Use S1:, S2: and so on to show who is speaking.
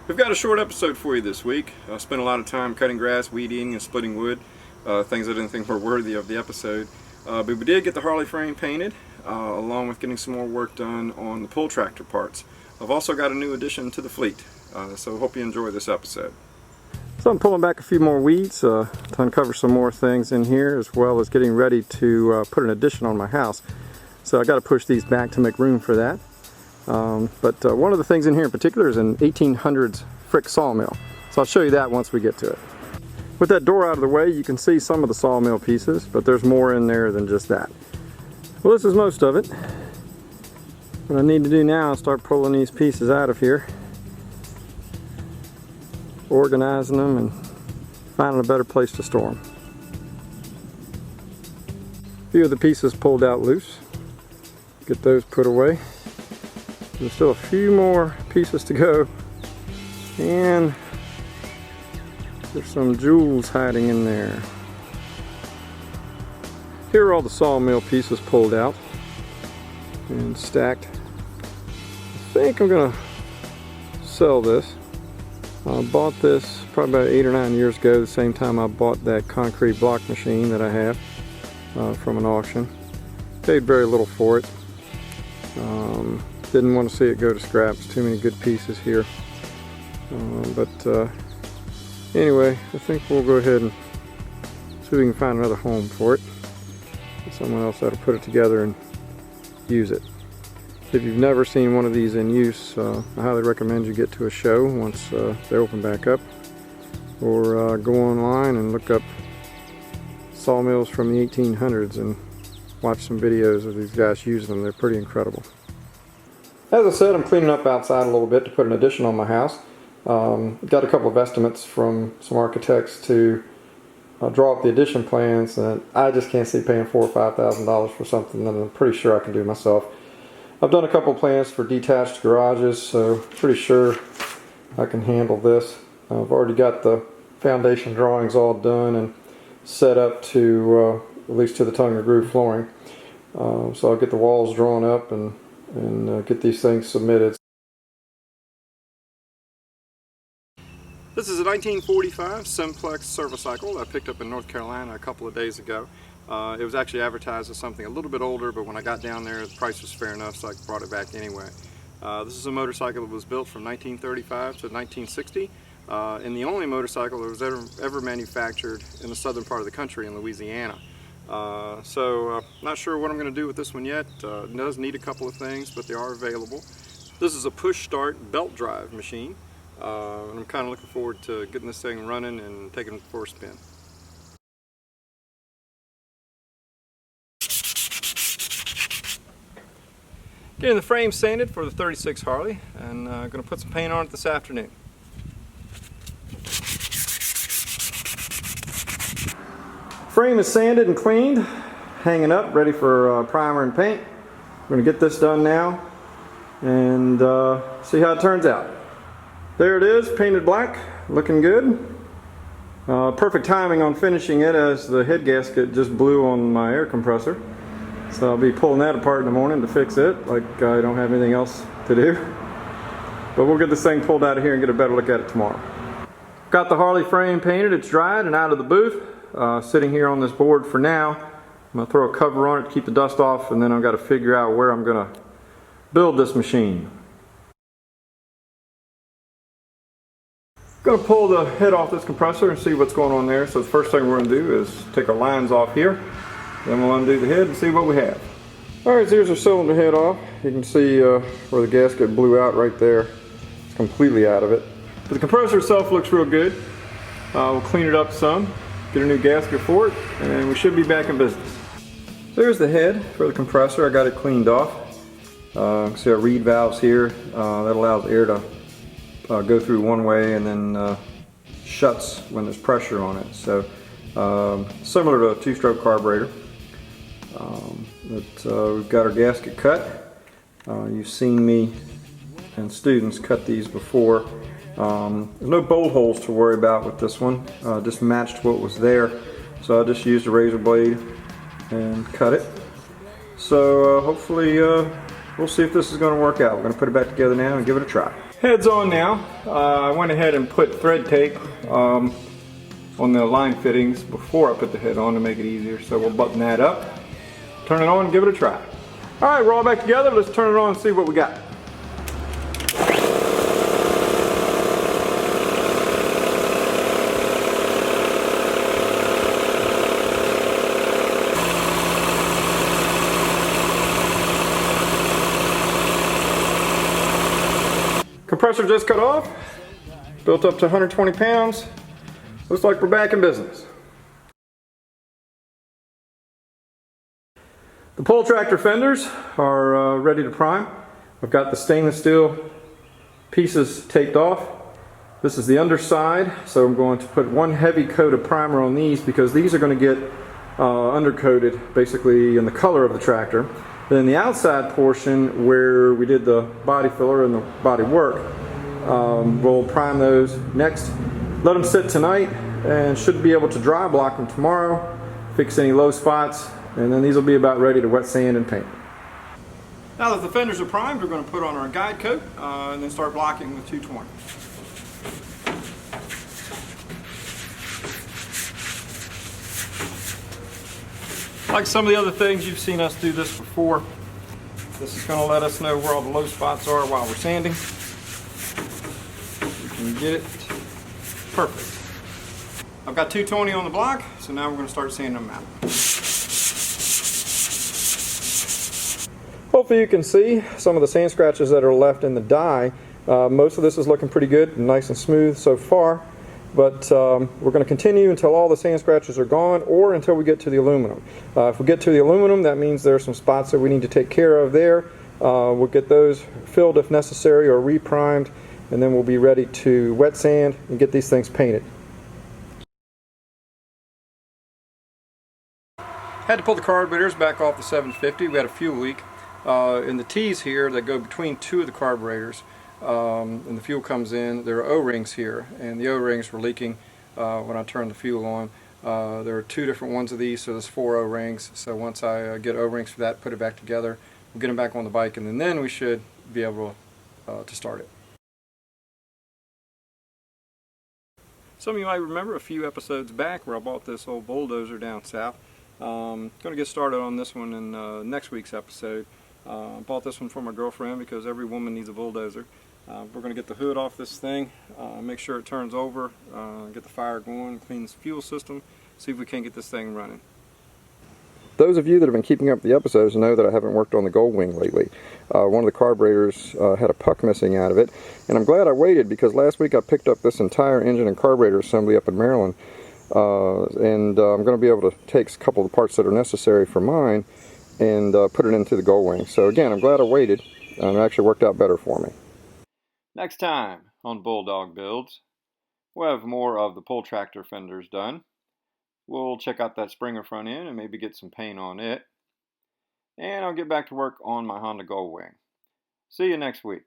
S1: We've got a short episode for you this week. I spent a lot of time cutting grass, weed eating, and splitting wood, things I didn't think were worthy of the episode. But we did get the Harley frame painted, along with getting some more work done on the pull tractor parts. I've also got a new addition to the fleet, so hope you enjoy this episode. So I'm pulling back a few more weeds to uncover some more things in here, as well as getting ready to put an addition on my house. So I got to push these back to make room for that. But one of the things in here in particular is an 1800s Frick sawmill. So I'll show you that once we get to it. With that door out of the way, you can see some of the sawmill pieces, but there's more in there than just that. Well, this is most of it. What I need to do now is start pulling these pieces out of here, organizing them, and finding a better place to store them. A few of the pieces pulled out loose. Get those put away. There's still a few more pieces to go, and there's some jewels hiding in there. Here are all the sawmill pieces pulled out and stacked. I think I'm gonna sell this. I bought this probably about 8 or 9 years ago, the same time I bought that concrete block machine that I have from an auction. Paid very little for it. Didn't want to see it go to scraps. Too many good pieces here. Anyway, I think we'll go ahead and see if we can find another home for it. Someone else that'll put it together and use it. If you've never seen one of these in use, I highly recommend you get to a show once they open back up, or go online and look up sawmills from the 1800s and watch some videos of these guys using them. They're pretty incredible. As I said, I'm cleaning up outside a little bit to put an addition on my house. Got a couple of estimates from some architects to draw up the addition plans, and I just can't see paying $4,000 or $5,000 for something that I'm pretty sure I can do myself. I've done a couple of plans for detached garages, so pretty sure I can handle this. I've already got the foundation drawings all done and set up to at least to the tongue and groove flooring. So I'll get the walls drawn up and get these things submitted. This is a 1945 Simplex Servi-Cycle I picked up in North Carolina a couple of days ago. It was actually advertised as something a little bit older, but when I got down there the price was fair enough, so I brought it back anyway. This is a motorcycle that was built from 1935 to 1960, and the only motorcycle that was ever manufactured in the southern part of the country in Louisiana. Not sure what I'm going to do with this one yet. It does need a couple of things, but they are available. This is a push start belt drive machine, and I'm kind of looking forward to getting this thing running and taking it for a spin. Getting the frame sanded for the 36 Harley, and I'm going to put some paint on it this afternoon. Frame is sanded and cleaned, hanging up, ready for primer and paint. We're going to get this done now and see how it turns out. There it is, painted black, looking good. Perfect timing on finishing it, as the head gasket just blew on my air compressor. So I'll be pulling that apart in the morning to fix it, like I don't have anything else to do. But we'll get this thing pulled out of here and get a better look at it tomorrow. Got the Harley frame painted, it's dried and out of the booth. Sitting here on this board for now. I'm going to throw a cover on it to keep the dust off, and then I've got to figure out where I'm going to build this machine. I'm going to pull the head off this compressor and see what's going on there. So the first thing we're going to do is take our lines off here. Then we'll undo the head and see what we have. Alright, so here's our cylinder head off. You can see where the gasket blew out right there. It's completely out of it. But the compressor itself looks real good. We'll clean it up some, get a new gasket for it, and we should be back in business. So here's the head for the compressor. I got it cleaned off. See our reed valves here. That allows air to go through one way and then shuts when there's pressure on it. So similar to a two-stroke carburetor. We've got our gasket cut. You've seen me and students cut these before. There's no bolt holes to worry about with this one. Just matched what was there. So I just used a razor blade and cut it. So hopefully we'll see if this is going to work out. We're going to put it back together now and give it a try. Head's on now. I went ahead and put thread tape on the line fittings before I put the head on to make it easier. So we'll button that up, turn it on, and give it a try. All right, we're all back together. Let's turn it on and see what we got. Compressor just cut off, built up to 120 pounds. Looks like we're back in business. The pull tractor fenders are ready to prime. I've got the stainless steel pieces taped off. This is the underside, so I'm going to put one heavy coat of primer on these because these are going to get undercoated basically in the color of the tractor. Then the outside portion where we did the body filler and the body work, we'll prime those next. Let them sit tonight and should be able to dry block them tomorrow, fix any low spots, and then these will be about ready to wet sand and paint. Now that the fenders are primed, we're going to put on our guide coat and then start blocking with 220. Like some of the other things, you've seen us do this before. This is going to let us know where all the low spots are while we're sanding. We can get it perfect. I've got 220 on the block, so now we're going to start sanding them out. Hopefully you can see some of the sand scratches that are left in the die. Most of this is looking pretty good and nice and smooth so far. But we're going to continue until all the sand scratches are gone or until we get to the aluminum. If we get to the aluminum, that means there are some spots that we need to take care of there. We'll get those filled if necessary or reprimed, and then we'll be ready to wet sand and get these things painted. Had to pull the carburetors back off the 750. We had a fuel leak. In the T's here that go between two of the carburetors, and the fuel comes in, there are O-rings here, and the O-rings were leaking when I turned the fuel on. There are two different ones of these, so there's 4 O-rings. So once I get O-rings for that, put it back together, we'll get them back on the bike, and then we should be able to start it. Some of you might remember a few episodes back where I bought this old bulldozer down south. Going to get started on this one in next week's episode. Bought this one for my girlfriend because every woman needs a bulldozer. We're going to get the hood off this thing, make sure it turns over, get the fire going, clean this fuel system, see if we can't get this thing running. Those of you that have been keeping up the episodes know that I haven't worked on the Goldwing lately. One of the carburetors had a puck missing out of it, and I'm glad I waited because last week I picked up this entire engine and carburetor assembly up in Maryland, and I'm going to be able to take a couple of the parts that are necessary for mine and put it into the Goldwing. So again, I'm glad I waited, and it actually worked out better for me. Next time on Bulldog Builds, we'll have more of the pull tractor fenders done. We'll check out that Springer front end and maybe get some paint on it. And I'll get back to work on my Honda Goldwing. See you next week.